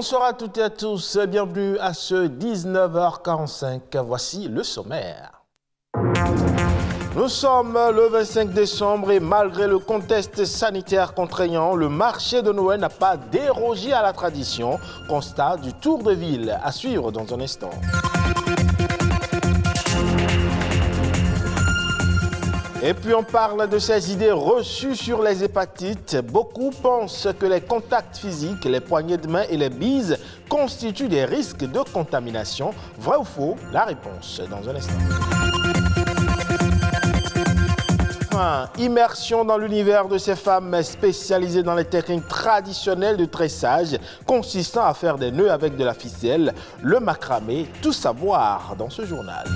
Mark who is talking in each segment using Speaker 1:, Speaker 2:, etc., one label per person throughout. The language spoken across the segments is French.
Speaker 1: Bonsoir à toutes et à tous, bienvenue à ce 19h45. Voici le sommaire. Nous sommes le 25 décembre et malgré le contexte sanitaire contraignant, le marché de Noël n'a pas dérogé à la tradition. Constat du tour de ville à suivre dans un instant. Et puis on parle de ces idées reçues sur les hépatites. Beaucoup pensent que les contacts physiques, les poignées de main et les bises constituent des risques de contamination. Vrai ou faux? La réponse dans un instant. Immersion dans l'univers de ces femmes spécialisées dans les techniques traditionnelles de tressage consistant à faire des nœuds avec de la ficelle, le macramé, tout savoir dans ce journal.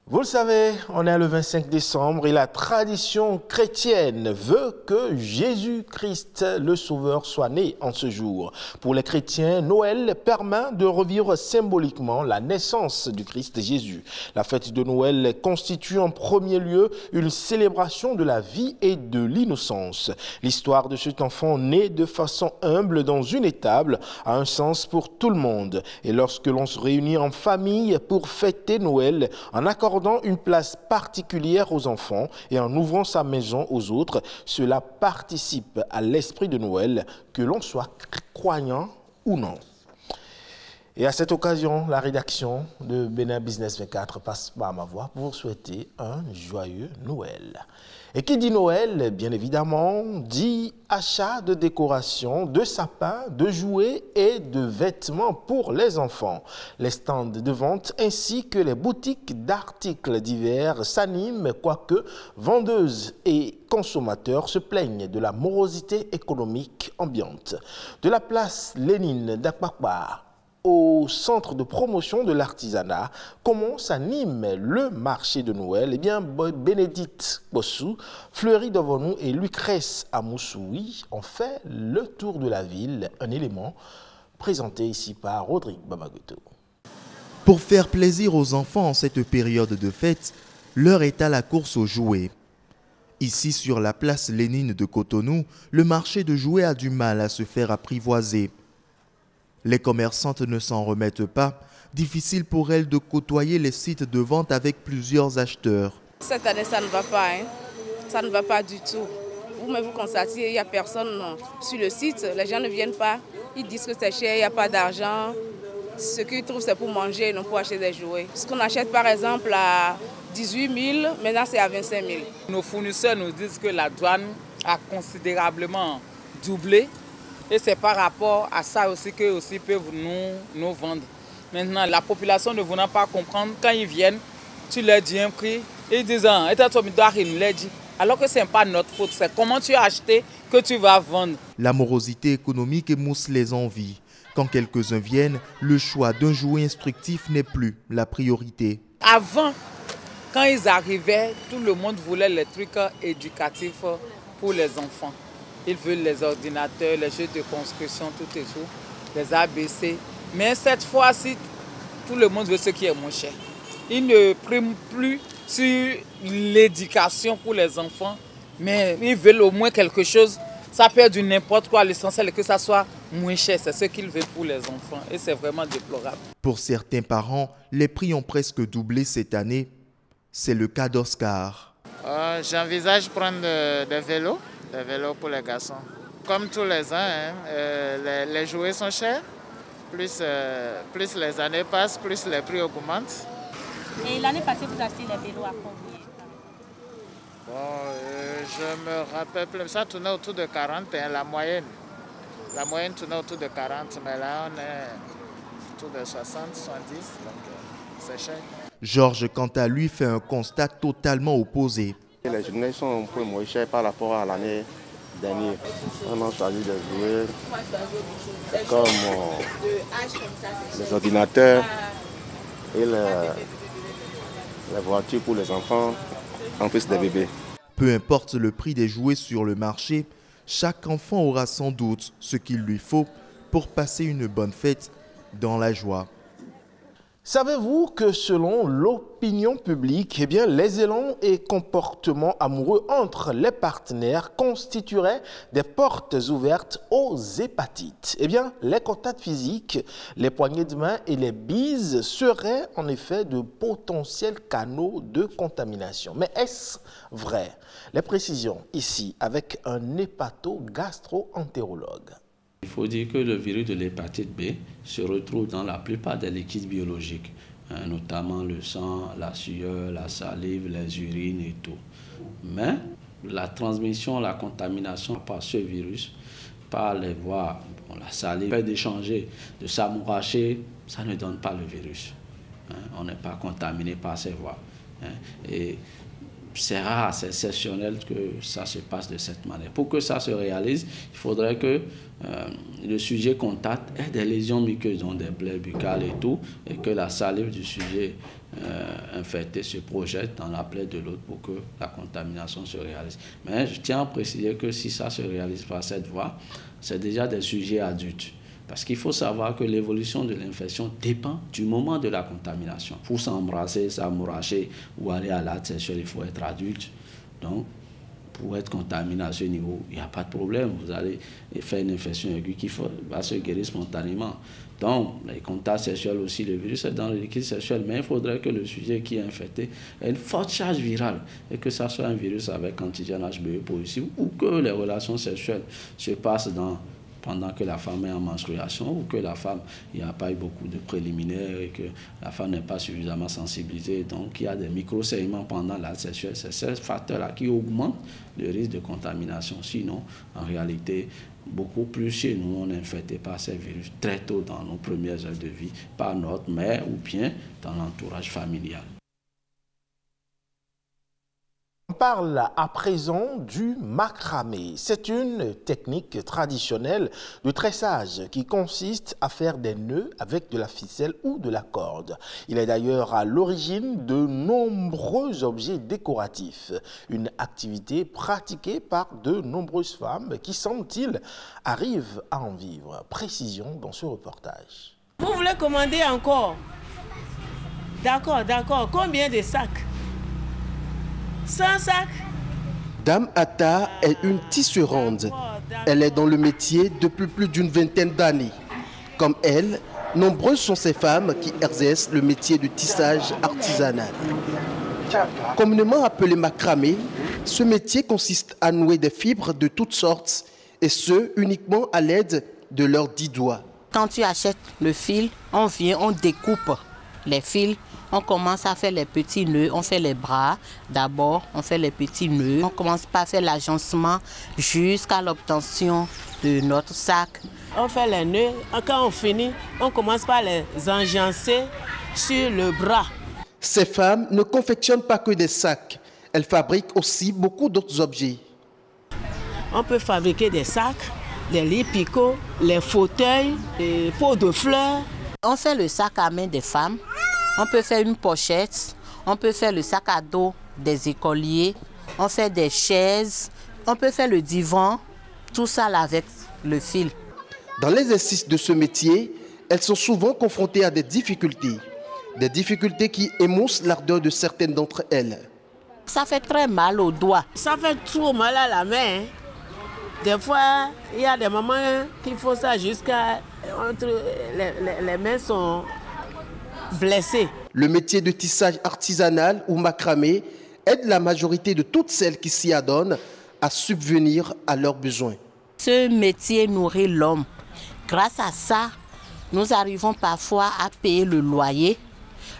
Speaker 1: Vous le savez, on est le 25 décembre et la tradition chrétienne veut que Jésus-Christ, le Sauveur, soit né en ce jour. Pour les chrétiens, Noël permet de revivre symboliquement la naissance du Christ Jésus. La fête de Noël constitue en premier lieu une célébration de la vie et de l'innocence. L'histoire de cet enfant né de façon humble dans une étable a un sens pour tout le monde. Et lorsque l'on se réunit en famille pour fêter Noël, en accordant une place particulière aux enfants et en ouvrant sa maison aux autres, cela participe à l'esprit de Noël, que l'on soit croyant ou non. Et à cette occasion, la rédaction de Bénin Business 24 passe par ma voix pour vous souhaiter un joyeux Noël. Et qui dit Noël, bien évidemment, dit achat de décorations, de sapins, de jouets et de vêtements pour les enfants. Les stands de vente ainsi que les boutiques d'articles divers s'animent, quoique vendeuses et consommateurs se plaignent de la morosité économique ambiante. De la place Lénine d'Akbakba au centre de promotion de l'artisanat, comment s'anime le marché de Noël? Eh bien, Bénédicte Bossou, Fleury devant nous et Lucrèce Amoussoui ont fait le tour de la ville, un élément présenté ici par Rodrigue Bamagueto.
Speaker 2: Pour faire plaisir aux enfants en cette période de fête, l'heure est à la course aux jouets. Ici, sur la place Lénine de Cotonou, le marché de jouets a du mal à se faire apprivoiser. Les commerçantes ne s'en remettent pas. Difficile pour elles de côtoyer les sites de vente avec plusieurs acheteurs.
Speaker 3: Cette année, ça ne va pas. Ça ne va pas du tout. Vous constatez, il n'y a personne sur le site. Les gens ne viennent pas. Ils disent que c'est cher, il n'y a pas d'argent. Ce qu'ils trouvent, c'est pour manger et non pour acheter des jouets. Ce qu'on achète, par exemple, à 18 000, maintenant, c'est à 25 000.
Speaker 4: Nos fournisseurs nous disent que la douane a considérablement doublé. Et c'est par rapport à ça aussi qu'eux aussi peuvent nous vendre. Maintenant, la population ne voulant pas comprendre, quand ils viennent, tu leur dis un prix, et ils disent alors que ce n'est pas notre faute, c'est comment tu as acheté que tu vas vendre.
Speaker 2: La morosité économique émousse les envies. Quand quelques-uns viennent, le choix d'un jouet instructif n'est plus la priorité.
Speaker 4: Avant, quand ils arrivaient, tout le monde voulait les trucs éducatifs pour les enfants. Ils veulent les ordinateurs, les jeux de construction, tout et tout, les ABC. Mais cette fois-ci, tout le monde veut ce qui est moins cher. Ils ne priment plus sur l'éducation pour les enfants, mais ils veulent au moins quelque chose. Ça peut être du n'importe quoi, l'essentiel est que ça soit moins cher. C'est ce qu'ils veulent pour les enfants et c'est vraiment déplorable.
Speaker 2: Pour certains parents, les prix ont presque doublé cette année. C'est le cas d'Oscar.
Speaker 5: J'envisage prendre des vélos. Des vélos pour les garçons. Comme tous les ans, les jouets sont chers. Plus les années passent, plus les prix augmentent.
Speaker 6: Et l'année passée, vous achetez les vélos à combien?
Speaker 5: Je me rappelle plus. Ça tournait autour de 40, la moyenne. La moyenne tournait autour de 40, mais là, on est autour de 60, 70, donc c'est cher.
Speaker 2: Georges, quant à lui, fait un constat totalement opposé.
Speaker 7: Les journées sont un peu moins chères par rapport à l'année dernière. On a choisi des jouets comme les ordinateurs et les voitures pour les enfants, en plus des bébés.
Speaker 2: Peu importe le prix des jouets sur le marché, chaque enfant aura sans doute ce qu'il lui faut pour passer une bonne fête dans la joie.
Speaker 1: Savez-vous que selon l'opinion publique, eh bien, les élans et comportements amoureux entre les partenaires constitueraient des portes ouvertes aux hépatites? Eh bien, les contacts physiques, les poignées de main et les bises seraient en effet de potentiels canaux de contamination. Mais est-ce vrai? Les précisions ici avec un hépato-gastro-entérologue.
Speaker 8: Il faut dire que le virus de l'hépatite B se retrouve dans la plupart des liquides biologiques, notamment le sang, la sueur, la salive, les urines et tout. Mais la transmission, la contamination par ce virus, par les voies, la salive, le fait d'échanger, de s'amouracher, ça ne donne pas le virus. On n'est pas contaminé par ces voies. Et c'est rare, c'est exceptionnel que ça se passe de cette manière. Pour que ça se réalise, il faudrait que le sujet contact ait des lésions muqueuses, donc des plaies buccales et tout, et que la salive du sujet infecté se projette dans la plaie de l'autre pour que la contamination se réalise. Mais je tiens à préciser que si ça se réalise par cette voie, c'est déjà des sujets adultes. Parce qu'il faut savoir que l'évolution de l'infection dépend du moment de la contamination. Pour s'embrasser, s'amouracher ou aller à l'acte sexuel, il faut être adulte. Donc, pour être contaminé à ce niveau, il n'y a pas de problème. Vous allez faire une infection aiguë qui va se guérir spontanément. Donc, les contacts sexuels aussi, le virus est dans le liquide sexuel, mais il faudrait que le sujet qui est infecté ait une forte charge virale et que ça soit un virus avec antigène HBE positif ou que les relations sexuelles se passent pendant que la femme est en menstruation ou que la femme, il n'y a pas eu beaucoup de préliminaires et que la femme n'est pas suffisamment sensibilisée. Donc, il y a des micro-saignements pendant l'acte sexuel. C'est ces facteurs-là qui augmentent le risque de contamination. Sinon, en réalité, beaucoup plus chez nous, on est infecté par ces virus très tôt dans nos premières heures de vie, par notre mère ou bien dans l'entourage familial.
Speaker 1: On parle à présent du macramé. C'est une technique traditionnelle de tressage qui consiste à faire des nœuds avec de la ficelle ou de la corde. Il est d'ailleurs à l'origine de nombreux objets décoratifs. Une activité pratiquée par de nombreuses femmes qui, semble-t-il, arrivent à en vivre. Précision dans ce reportage.
Speaker 9: Vous voulez commander encore? D'accord. Combien de sacs? 100 sacs.
Speaker 10: Dame Atta est une tisserande. Elle est dans le métier depuis plus d'une vingtaine d'années. Comme elle, nombreuses sont ces femmes qui exercent le métier de tissage artisanal. Communément appelé macramé, ce métier consiste à nouer des fibres de toutes sortes et ce, uniquement à l'aide de leurs 10 doigts.
Speaker 11: Quand tu achètes le fil, on vient, on découpe les fils. On commence à faire les petits nœuds, on fait les bras. D'abord, on fait les petits nœuds. On commence par faire l'agencement jusqu'à l'obtention de notre sac.
Speaker 9: On fait les nœuds. Quand on finit, on commence par les engencer sur le bras.
Speaker 10: Ces femmes ne confectionnent pas que des sacs. Elles fabriquent aussi beaucoup d'autres objets.
Speaker 9: On peut fabriquer des sacs, des lits picots, les fauteuils, des pots de fleurs.
Speaker 11: On fait le sac à main des femmes. On peut faire une pochette, on peut faire le sac à dos des écoliers, on fait des chaises, on peut faire le divan, tout ça là avec le fil.
Speaker 10: Dans l'exercice de ce métier, elles sont souvent confrontées à des difficultés qui émoussent l'ardeur de certaines d'entre elles.
Speaker 11: Ça fait très mal aux doigts.
Speaker 9: Ça fait trop mal à la main. Des fois, il y a des moments qu'il faut ça jusqu'à... Les mains sont... blessés.
Speaker 10: Le métier de tissage artisanal ou macramé aide la majorité de toutes celles qui s'y adonnent à subvenir à leurs besoins.
Speaker 11: Ce métier nourrit l'homme. Grâce à ça, nous arrivons parfois à payer le loyer.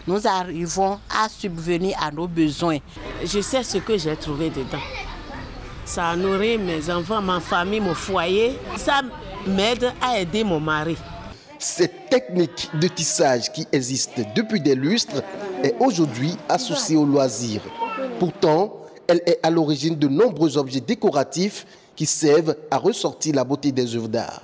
Speaker 11: Nous arrivons à subvenir à nos besoins.
Speaker 9: Je sais ce que j'ai trouvé dedans. Ça nourrit mes enfants, ma famille, mon foyer. Ça m'aide à aider mon mari.
Speaker 10: Cette technique de tissage qui existe depuis des lustres est aujourd'hui associée au loisir. Pourtant, elle est à l'origine de nombreux objets décoratifs qui servent à ressortir la beauté des œuvres d'art.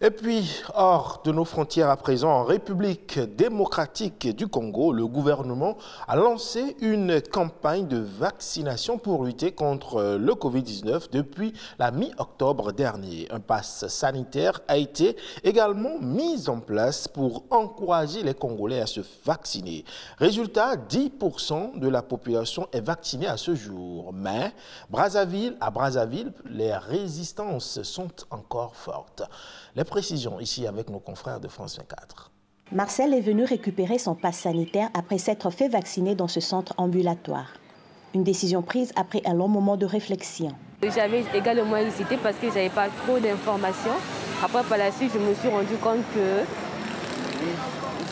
Speaker 1: Et puis, hors de nos frontières à présent, en République démocratique du Congo, le gouvernement a lancé une campagne de vaccination pour lutter contre le Covid-19 depuis la mi-octobre dernier. Un pass sanitaire a été également mis en place pour encourager les Congolais à se vacciner. Résultat, 10% de la population est vaccinée à ce jour. Mais à Brazzaville, les résistances sont encore fortes. Les précisions ici avec nos confrères de France 24.
Speaker 12: Marcel est venu récupérer son passe sanitaire après s'être fait vacciner dans ce centre ambulatoire. Une décision prise après un long moment de réflexion.
Speaker 13: J'avais également hésité parce que je n'avais pas trop d'informations. Après, par la suite, je me suis rendu compte que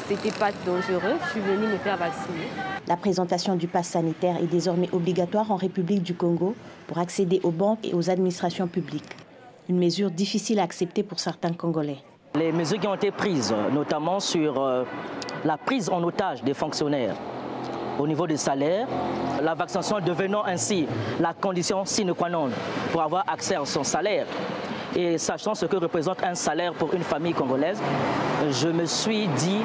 Speaker 13: c'était pas dangereux. Je suis venue me faire vacciner.
Speaker 12: La présentation du pass sanitaire est désormais obligatoire en République du Congo pour accéder aux banques et aux administrations publiques. Une mesure difficile à accepter pour certains Congolais.
Speaker 14: Les mesures qui ont été prises, notamment sur la prise en otage des fonctionnaires au niveau des salaires, la vaccination devenant ainsi la condition sine qua non pour avoir accès à son salaire. Et sachant ce que représente un salaire pour une famille congolaise, je me suis dit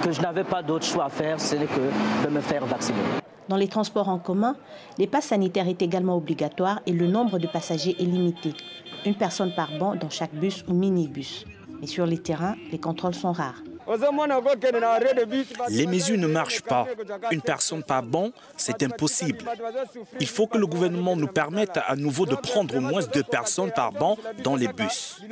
Speaker 14: que je n'avais pas d'autre choix à faire, ce n'est que de me faire vacciner.
Speaker 12: Dans les transports en commun, les passes sanitaires est également obligatoire et le nombre de passagers est limité. Une personne par banc dans chaque bus ou minibus. Mais sur les terrains, les contrôles sont rares.
Speaker 15: Les mesures ne marchent pas. Une personne par banc, c'est impossible. Il faut que le gouvernement nous permette à nouveau de prendre au moins 2 personnes par banc dans les bus.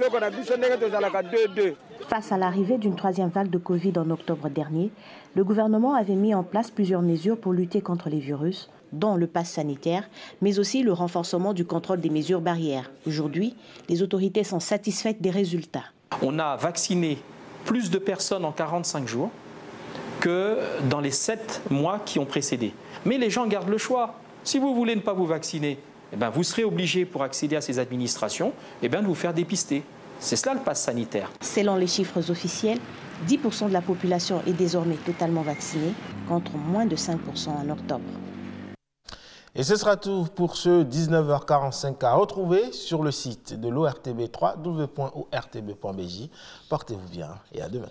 Speaker 12: Face à l'arrivée d'une 3e vague de Covid en octobre dernier, le gouvernement avait mis en place plusieurs mesures pour lutter contre les virus, dont le pass sanitaire, mais aussi le renforcement du contrôle des mesures barrières. Aujourd'hui, les autorités sont satisfaites des résultats.
Speaker 16: On a vacciné plus de personnes en 45 jours que dans les 7 mois qui ont précédé. Mais les gens gardent le choix. Si vous voulez ne pas vous vacciner, vous serez obligé pour accéder à ces administrations de vous faire dépister. C'est cela le pass sanitaire.
Speaker 12: Selon les chiffres officiels, 10% de la population est désormais totalement vaccinée, contre moins de 5% en octobre.
Speaker 1: Et ce sera tout pour ce 19h45 à retrouver sur le site de l'ORTB, www.ortb.bj. Portez-vous bien et à demain.